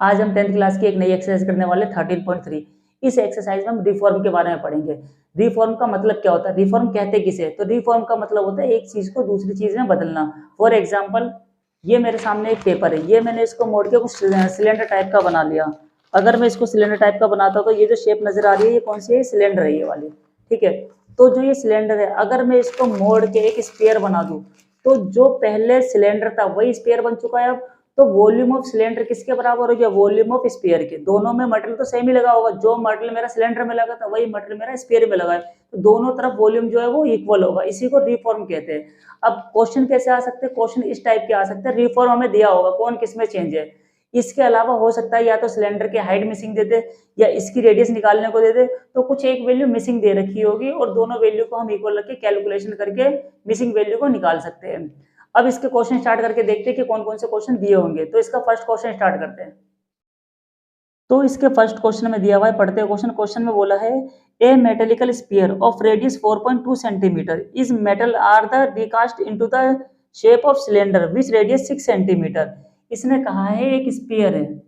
आज हम 10th class की एक नई एक्सरसाइज करने वाले 13.3। इस एक्सरसाइज में हम रिफॉर्म के बारे में पढ़ेंगे। रिफॉर्म का मतलब क्या होता है, रिफॉर्म कहते किसे, तो रिफॉर्म का मतलब होता है एक चीज को दूसरी चीज में बदलना। फॉर एग्जाम्पल, ये मेरे सामने एक पेपर है, ये मैंने इसको मोड़ के कुछ सिलेंडर टाइप का बना लिया। अगर मैं इसको सिलेंडर टाइप का बनाता हूँ तो ये जो शेप नजर आ रही है ये कौन सी है, सिलेंडर है ये वाली। ठीक है, तो जो ये सिलेंडर है अगर मैं इसको मोड़ के एक स्फीयर बना दूं तो जो पहले सिलेंडर था वही स्फीयर बन चुका है। अब तो वॉल्यूम ऑफ सिलेंडर किसके बराबर हो गया, वॉल्यूम ऑफ स्फीयर के। दोनों में मटेरियल तो सेम ही लगा होगा, जो मटेरियल मेरा सिलेंडर में लगा था वही मटेरियल मेरा स्फीयर में लगा है, तो दोनों तरफ वॉल्यूम जो है वो इक्वल होगा। इसी को रिफॉर्म कहते हैं। अब क्वेश्चन कैसे आ सकते हैं, क्वेश्चन इस टाइप के आ सकते हैं, रिफॉर्म हमें दिया होगा कौन किस में चेंज है। इसके अलावा हो सकता है या तो सिलेंडर की हाइट मिसिंग दे दे या इसकी रेडियस निकालने को दे दे, तो कुछ एक वैल्यू मिसिंग दे रखी होगी और दोनों वैल्यू को हम इक्वल रख के कैलकुलेशन करके मिसिंग वैल्यू को निकाल सकते हैं। अब इसके क्वेश्चन स्टार्ट करके देखते हैं कि कौन कौन से क्वेश्चन दिए होंगे। तो इसका फर्स्ट क्वेश्चन स्टार्ट करते हैं। तो इसके फर्स्ट क्वेश्चन में दिया हुआ है, पढ़ते हैं क्वेश्चन। क्वेश्चन में बोला है a metallic sphere of radius 4.2 centimetre is metal are the recast into the shape of cylinder which radius 6 centimetre. इसने कहा है एक स्फीयर है,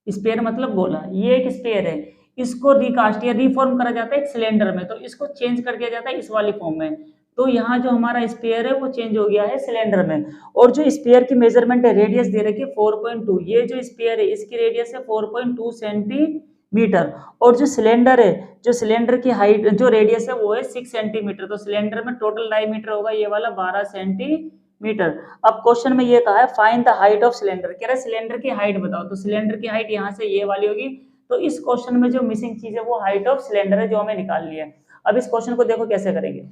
स्फीयर मतलब गोला, ये एक स्फीयर है, इसको रिकास्ट या रिफॉर्म करा जाता है एक सिलेंडर में, तो इसको चेंज कर दिया जाता है इस वाली फॉर्म में। तो यहाँ जो हमारा स्फीयर है वो चेंज हो गया है सिलेंडर में। और जो स्फीयर की मेजरमेंट है, रेडियस दे रखी है 4.2, ये जो स्फीयर है इसकी रेडियस है 4.2 सेंटीमीटर। और जो सिलेंडर है, जो सिलेंडर की हाइट जो रेडियस है वो है 6 सेंटीमीटर, तो सिलेंडर में टोटल डायमीटर होगा ये वाला 12 सेंटीमीटर। अब क्वेश्चन में ये कहा है find the height of cylinder, कह रहा है सिलेंडर की हाइट बताओ, तो सिलेंडर की हाइट यहाँ से ये वाली होगी। तो इस क्वेश्चन में जो मिसिंग चीज है वो हाइट ऑफ सिलेंडर है जो हमें निकालनी है। अब इस क्वेश्चन को देखो कैसे करेंगे।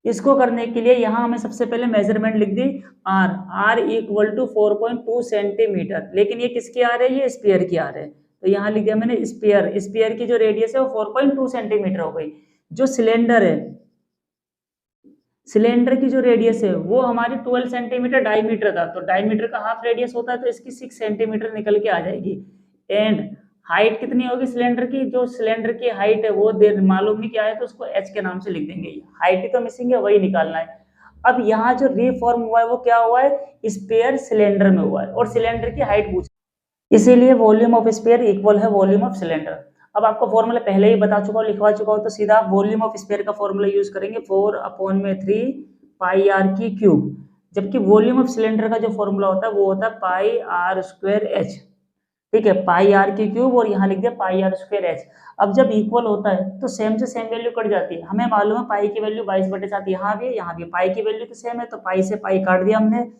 इसको करने के लिए यहाँ हमें सबसे पहले मेजरमेंट लिख दी R, R equal to 4.2 centimetre, लेकिन ये किसकी आर है, ये स्पीयर की आर है, तो यहाँ लिख दिया मैंने स्पीयर। स्पीयर की जो रेडियस है वो 4.2 सेंटीमीटर हो गई। जो सिलेंडर है, सिलेंडर की जो रेडियस है वो हमारी 12 सेंटीमीटर डायमीटर था, तो डायमीटर का हाफ रेडियस होता है तो इसकी 6 सेंटीमीटर निकल के आ जाएगी। एंड हाइट कितनी होगी सिलेंडर की, जो सिलेंडर की हाइट है वो देर मालूम नहीं क्या है तो उसको एच के नाम से लिख देंगे। हाइट ही तो मिसिंग है, वही निकालना है। अब यहाँ जो रिफॉर्म हुआ है वो क्या हुआ है, स्पेयर सिलेंडर में हुआ है और सिलेंडर की हाइट पूछ, इसीलिए वॉल्यूम ऑफ स्पेयर इक्वल है वॉल्यूम ऑफ सिलेंडर। अब आपको फॉर्मूला पहले ही बता चुका हूँ, लिखवा चुका हूँ, तो सीधा आप वॉल्यूम ऑफ स्पेयर का फॉर्मूला यूज करेंगे 4/3 पाई आर की क्यूब। जबकि वॉल्यूम ऑफ सिलेंडर का जो फॉर्मूला होता है वो होता है पाई आर स्क्वायर एच। ठीक है, पाई आर की क्यूब और यहाँ लिख दिया पाई आर स्क्वायर एच। अब जब इक्वल होता है तो सेम से सेम वैल्यू कट जाती है। हमें मालूम है पाई की वैल्यू 22/7 यहाँ भी है, यहाँ भी पाई की वैल्यू तो सेम है, तो पाई से पाई काट दिया हमने।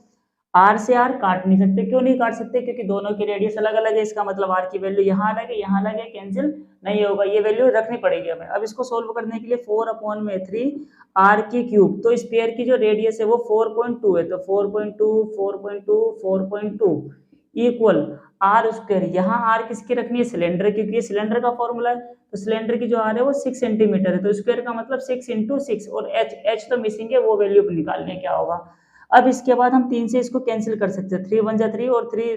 आर से आर काट नहीं सकते, क्यों नहीं काट सकते, क्योंकि दोनों की रेडियस अलग अलग है, इसका मतलब आर की वैल्यू यहाँ अलग है यहाँ अलग है, कैंसिल नहीं होगा, ये वैल्यू रखनी पड़ेगी हमें। अब इसको सोल्व करने के लिए 4/3 आर की क्यूब, तो स्पेयर की जो रेडियस है वो 4.2 है, तो 4.2 4.2 4.2 इक्वल आर स्क्वायर। यहाँ आर किसकी रखनी है, सिलेंडर, क्योंकि ये सिलेंडर का फॉर्मूला है, तो सिलेंडर की जो आर है वो 6 सेंटीमीटर है, तो स्क्वायर का मतलब 6 × 6 और एच, एच तो मिसिंग है, वो वैल्यू निकालने क्या होगा। अब इसके बाद हम 3 से इसको कैंसिल कर सकते हैं, 3 1 जा 3 और 3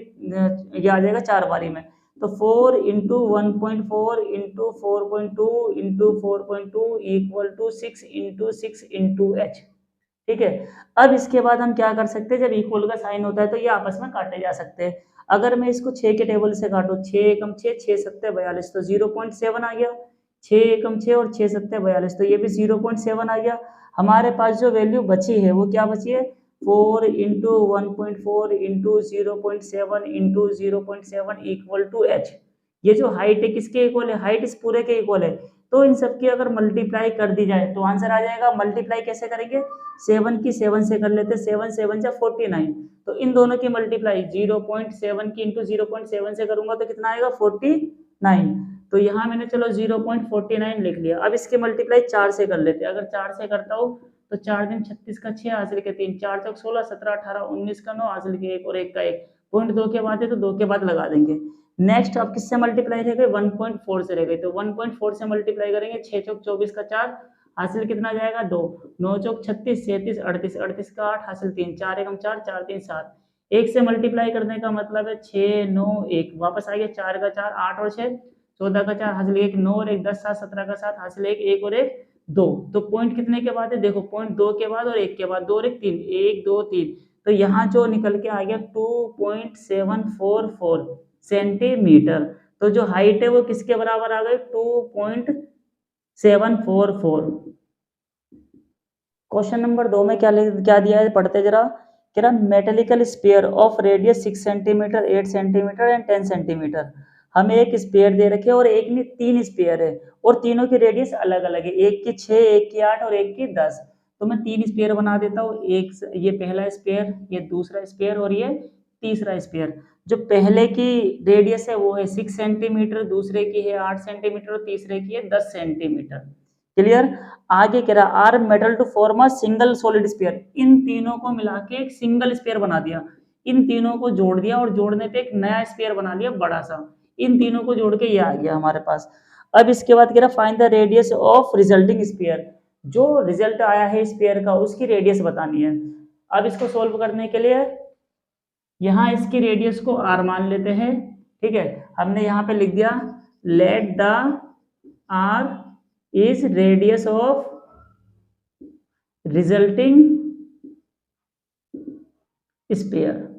ये आ जाएगा 4 बारी में, तो 4 × 1.4 × 4.2 × 4.2 इक्वल टू 6 × 6 × h। ठीक है, अब इसके बाद हम क्या कर सकते हैं, जब इक्वल का साइन होता है तो ये आपस में काटे जा सकते हैं। अगर मैं इसको 6 के टेबल से काटूं, 6 एकम 6 6 7 42, तो 0.7 आ गया, 6 एकम 6 और 6 7 42, तो ये भी 0.7 आ गया। हमारे पास जो वैल्यू बची है वो क्या बची है, 4 × 1.4 × 0.7 × 0.7 इक्वल टू h। ये जो हाइट है किसके इक्वल है, हाइट इस पूरे के इक्वल है, तो इन सबकी अगर मल्टीप्लाई कर दी जाए तो आंसर आ जाएगा। मल्टीप्लाई कैसे करेंगे, 7 की 7 से कर लेते, 7 7 जा 49, तो इन दोनों की मल्टीप्लाई 0.7 की इंटू 0.7 से करूंगा तो कितना आएगा 49, तो यहाँ मैंने चलो 0.49 लिख लिया। अब इसके मल्टीप्लाई 4 से कर लेते, अगर 4 से करता हूँ तो 4 दिन 36 का 6 हासिल के 3, 4 चौक 16 17 18 19 का 9 हासिल के 1 और 1 का 1, पॉइंट 2 के बाद है तो 2 के बाद लगा देंगे। नेक्स्ट अब किससे मल्टीप्लाई रह गए, 1.4 से रह गए, तो 1.4 से मल्टीप्लाई करेंगे, 6 चौक 24 का 4 हासिल कितना जाएगा 2, 9 चौक 36 37 38 38 का 8 हासिल 3, 4 एकम 4 4 3 7, 1 से मल्टीप्लाई करने का मतलब है 6 9 1, वापस आ गया 4 का 4 8 और 6 14 का 4 हासिल 1, 9 और 1 10 7 17 का 7 हासिल 1 1 और 1 2, तो पॉइंट कितने के बाद है, देखो पॉइंट 2 के बाद और 1 के बाद, 2 और 1 3, 1 2 3, तो यहाँ जो निकल के आ गया 2.744, सेंटीमीटर। तो जो हाइट है वो किसके बराबर आ गई 2.744। क्वेश्चन नंबर 2 में क्या दिया है पढ़ते जरा। कह रहा metallic sphere of radius 6 centimetre 8 centimetre and 10 centimetre. हमें एक स्फीयर दे रखे और एक नहीं 3 स्फीयर है और तीनों की रेडियस अलग अलग है, एक की 6 एक की 8 और एक की 10। तो मैं 3 स्फीयर बना देता हूँ, एक ये पहला स्फीयर, ये दूसरा स्फीयर और ये तीसरा स्फीयर। जो पहले की रेडियस है वो है 6 सेंटीमीटर, दूसरे की है 8 सेंटीमीटर और तीसरे की है 10 सेंटीमीटर। क्लियर। आगे कह रहा are metal to form a single solid sphere. इन तीनों को मिला के एक सिंगल स्फीयर बना दिया, इन तीनों को जोड़ दिया और जोड़ने पे एक नया स्फीयर बना लिया बड़ा सा। इन तीनों को जोड़ के ये आ गया हमारे पास। अब इसके बाद कह रहा find the radius of resulting sphere. जो रिजल्ट आया है स्फीयर का उसकी रेडियस बतानी है। अब इसको सोल्व करने के लिए यहाँ इसकी रेडियस को आर मान लेते हैं। ठीक है, हमने यहाँ पे लिख दिया let the R is radius of resulting sphere.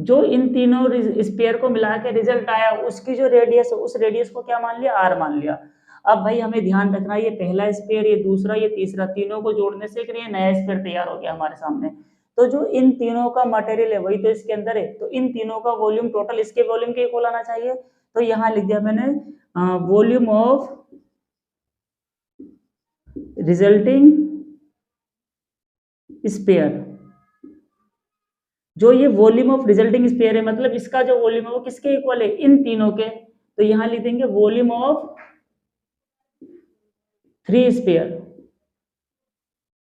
जो इन तीनों स्फीयर को मिला के रिजल्ट आया उसकी जो रेडियस है उस रेडियस को क्या मान लिया आर मान लिया। अब भाई हमें ध्यान रखना ये पहला स्फीयर, ये दूसरा, ये तीसरा, तीनों को जोड़ने से एक नया स्फीयर तैयार हो गया हमारे सामने। तो जो इन तीनों का मटेरियल है वही तो इसके अंदर है, तो इन तीनों का वॉल्यूम टोटल इसके वॉल्यूम के इक्वल आना चाहिए। तो यहाँ लिख दिया मैंने वॉल्यूम ऑफ रिजल्टिंग स्फीयर। जो ये वॉल्यूम ऑफ रिजल्टिंग स्फीयर है मतलब इसका जो वॉल्यूम है वो किसके इक्वल है इन तीनों के। तो यहां लिख देंगे वॉल्यूम ऑफ 3 स्फीयर,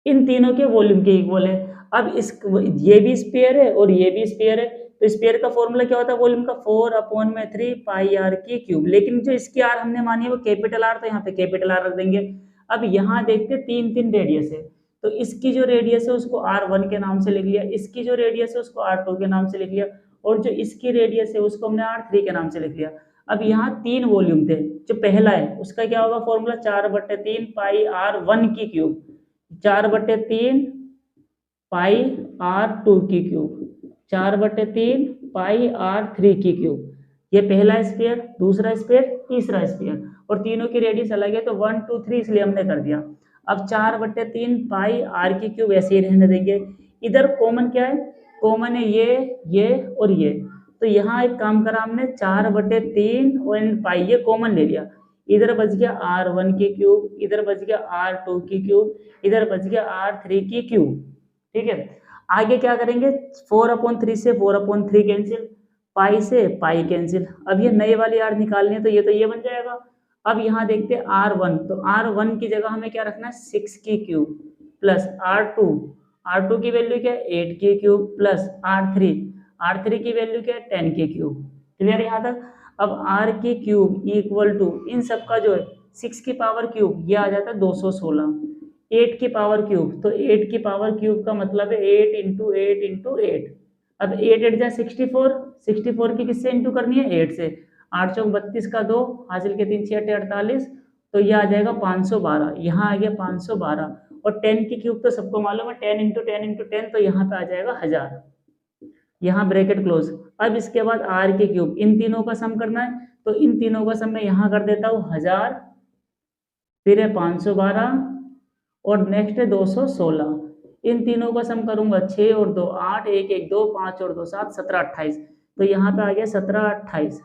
इन तीनों के वॉल्यूम के इक्वल है। अब इस ये भी स्फीयर है और ये भी स्फीयर है, तो स्फीयर का फॉर्मूला क्या होता है वॉल्यूम का 4/3 पाई आर की क्यूब। लेकिन जो इसकी आर हमने मानी है वो कैपिटल आर, तो यहाँ पे कैपिटल आर रख देंगे। अब यहाँ देखते 3 रेडियस है, तो इसकी जो रेडियस है उसको R1 के नाम से लिख लिया, इसकी जो रेडियस है उसको R2 के नाम से लिख लिया और जो इसकी रेडियस है उसको हमने R3 के नाम से लिख लिया। अब यहाँ 3 वॉल्यूम थे, जो पहला है उसका क्या होगा फॉर्मूला 4/3 पाई R1 की क्यूब, 4/3 पाई R2 की क्यूब, 4/3 पाई R3 की क्यूब। ये पहला स्फीयर, दूसरा स्फीयर, तीसरा स्फीयर और तीनों की रेडियस अलग है तो 1 2 3 इसलिए हमने कर दिया। अब 4/3 पाई आर की क्यूब ऐसे ही रहने देंगे। इधर कॉमन क्या है, कॉमन है ये और ये, तो यहाँ एक काम करा हमने 4/3 और पाई ये कॉमन ले लिया। इधर बच गया R1 की क्यूब, इधर बच गया R2 की क्यूब, इधर बच गया R3 की क्यूब। ठीक है, आगे क्या करेंगे 4/3 से 4/3 कैंसिल, पाई से पाई कैंसिल। अब ये नए वाली आर निकालनी है तो ये बन जाएगा। अब यहाँ देखते हैं R1, तो R1 की जगह हमें क्या रखना है 6 की क्यूब प्लस R2 की वैल्यू क्या है 8 की क्यूब प्लस R3 की वैल्यू क्या है 10 की क्यूब। क्लियर यहाँ तक। अब R की क्यूब इक्वल टू इन सब का जो है 6 की पावर क्यूब ये आ जाता है 216, 8 की पावर क्यूब, तो 8 की पावर क्यूब का मतलब है 8 इंटू 8 इंटू 8। अब 8 8 जा 64 की किससे इंटू करनी है 8 से, 8 चौक 32 का 2 हासिल के 3 6 48, तो ये आ जाएगा 512। यहाँ आ गया 512 और 10 की क्यूब तो सबको मालूम है 10 इंटू 10 इंटू 10, तो यहाँ पे आ जाएगा 1000। यहाँ ब्रैकेट क्लोज। अब इसके बाद R की क्यूब, इन तीनों का सम करना है तो इन तीनों का सम मैं यहाँ कर देता हूँ 1000, फिर है 512 और नेक्स्ट है 216। इन तीनों का सम करूंगा 6 और 2 8, 1 1 2, 5 और 2 7, 17 28, तो यहाँ पे आ गया 17 28।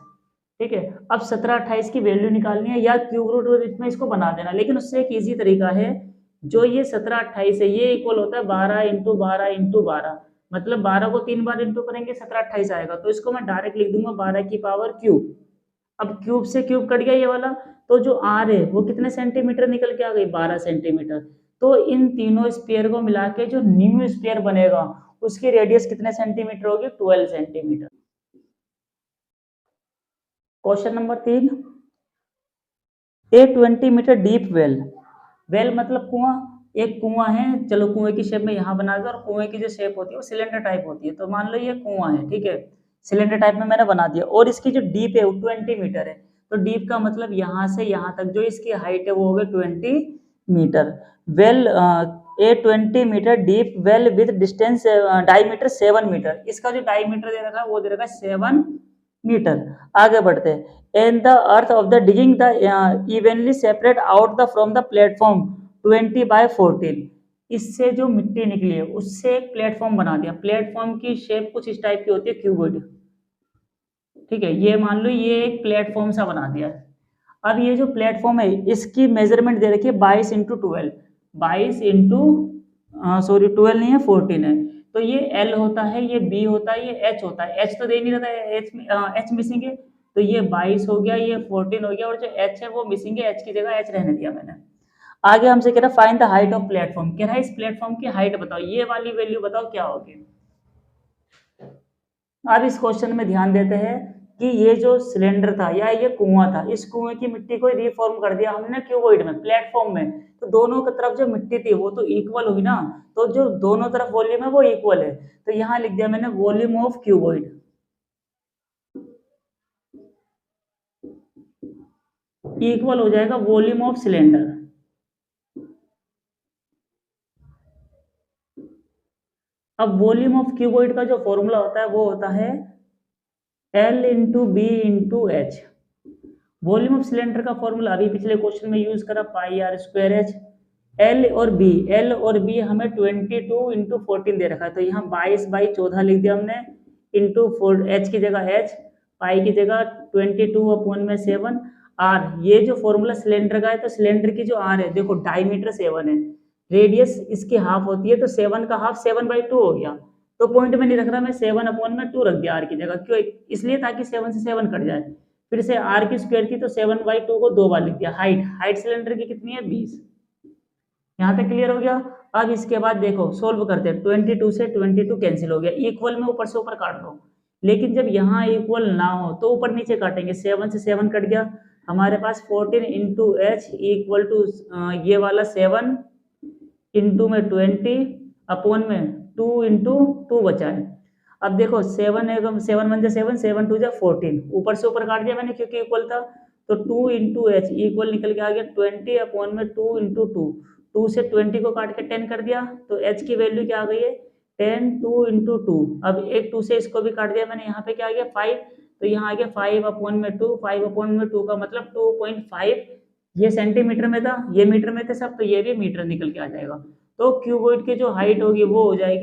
ठीक है, अब 17 28 की वैल्यू निकालनी है या क्यूब रूट में इसको बना देना, लेकिन उससे एक इजी तरीका है। जो ये 17 28 है ये इक्वल होता है 12 इंटू 12 इंटू 12, मतलब 12 को 3 बार इंटू करेंगे 17 28 आएगा, तो इसको मैं डायरेक्ट लिख दूंगा 12 की पावर क्यूब। अब क्यूब से क्यूब कट गया ये वाला, तो जो आर है वो कितने सेंटीमीटर निकल के आ गई 12 सेंटीमीटर। तो इन तीनों स्फीयर को मिला के जो न्यू स्फीयर बनेगा उसकी रेडियस कितने सेंटीमीटर होगी 12 सेंटीमीटर। क्वेश्चन नंबर 3, ए 20 मीटर डीप वेल। वेल मतलब कुआं, एक कुआं है, चलो कुएं की शेप में यहाँ बना दो और कुएं की जो शेप होती है वो सिलेंडर टाइप होती है, तो मान लो ये कुआं है। ठीक है, सिलेंडर टाइप में मैंने बना दिया और इसकी जो डीप है वो 20 मीटर है, तो डीप का मतलब यहाँ से यहाँ तक जो इसकी हाइट है वो हो गई 20 metre. Well a 20 metre deep well with distance diameter 7 metre. इसका जो डायमीटर दे रखा है वो दे रखा है 7 मीटर। आगे बढ़ते हैं। And the earth of the digging the evenly separate out the from the platform 20/14। इससे जो मिट्टी निकली है उससे एक प्लेटफॉर्म बना दिया। प्लेटफॉर्म की शेप कुछ इस टाइप की होती है, क्यूबॉइड। ठीक है, ये मान लो ये एक प्लेटफॉर्म सा बना दिया है। अब ये जो प्लेटफॉर्म है इसकी मेजरमेंट दे रखी है 22x12। 12 नहीं है 14 है। तो ये एल होता है, ये बी होता है, ये एच होता है। एच तो दे नहीं रहा है, एच मिसिंग है। तो ये 22 हो गया, ये 14 हो गया, और जो एच है वो मिसिंग है, एच की जगह एच रहने दिया मैंने। आगे हमसे कह रहा है find the height of platform. कह रहा है इस प्लेटफॉर्म की हाइट बताओ, ये वाली वैल्यू बताओ क्या होगी। अब इस क्वेश्चन में ध्यान देते हैं कि ये जो सिलेंडर था या ये कुआं था, इस कुएं की मिट्टी को रिफॉर्म कर दिया हमने क्यूबॉइड में, प्लेटफॉर्म में। तो दोनों की तरफ जो मिट्टी थी वो तो इक्वल हुई ना, तो जो दोनों तरफ वॉल्यूम है वो इक्वल है। तो यहाँ लिख दिया मैंने वॉल्यूम ऑफ क्यूबॉइड इक्वल हो जाएगा वॉल्यूम ऑफ सिलेंडर। अब वॉल्यूम ऑफ क्यूबॉइड का जो फॉर्मूला होता है वो होता है L into B into H. Volume of cylinder का फॉर्मूला अभी पिछले क्वेश्चन में यूज करा, pi R square H. L और बी हमें 22 × 14 दे रखा है, तो यहाँ 22/14 लिख दिया हमने, इंटू एच की जगह एच, पाई की जगह 22/7। आर, ये जो फॉर्मूला सिलेंडर का है, तो सिलेंडर की जो आर है देखो डायमीटर 7 है, रेडियस इसकी हाफ होती है, तो 7 का हाफ 7/2 हो गया। तो पॉइंट में नहीं रख रहा मैं, 7/2 रख दिया आर की जगह, क्यों, इसलिए ताकि 7 से 7 कट जाए। फिर से आर की स्क्वायर थी तो 7/2 को 2 बार लिख दिया। हाइट सिलेंडर की कितनी है 20। यहाँ तक क्लियर हो गया। अब इसके बाद देखो सोल्व करते हैं। 22 से 22 कैंसिल हो गया, इक्वल में ऊपर से ऊपर काट दो। लेकिन जब यहाँ इक्वल ना हो तो ऊपर नीचे काटेंगे, 7 से 7 कट गया, हमारे पास 14 इंटू एच इक्वल टू ये वाला 7 इंटू में 20 अपॉन में 2 इंटू 2 बचा है। अब देखो 7 एवं 7 1 7, 7 2 14, ऊपर से ऊपर काट दिया मैंने क्योंकि इक्वल था। तो 2 इंटू एच इक्वल निकल के आ गया 20 अपॉन में 2 इंटू 2। 2 से 20 को काट के 10 कर दिया, तो एच की वैल्यू क्या आ गई है 10, 2 इंटू 2। अब एक 2 से इसको भी काट दिया मैंने, यहाँ पे क्या आ गया 5, तो यहाँ आ गया 5 अपॉन में 2। 5 अपॉन में 2 का मतलब 2.5। ये सेंटीमीटर में था, ये मीटर में थे सब, तो ये भी मीटर निकल के आ जाएगा। तो क्यूबॉइड की जो हाइट होगी वो हो जाएगी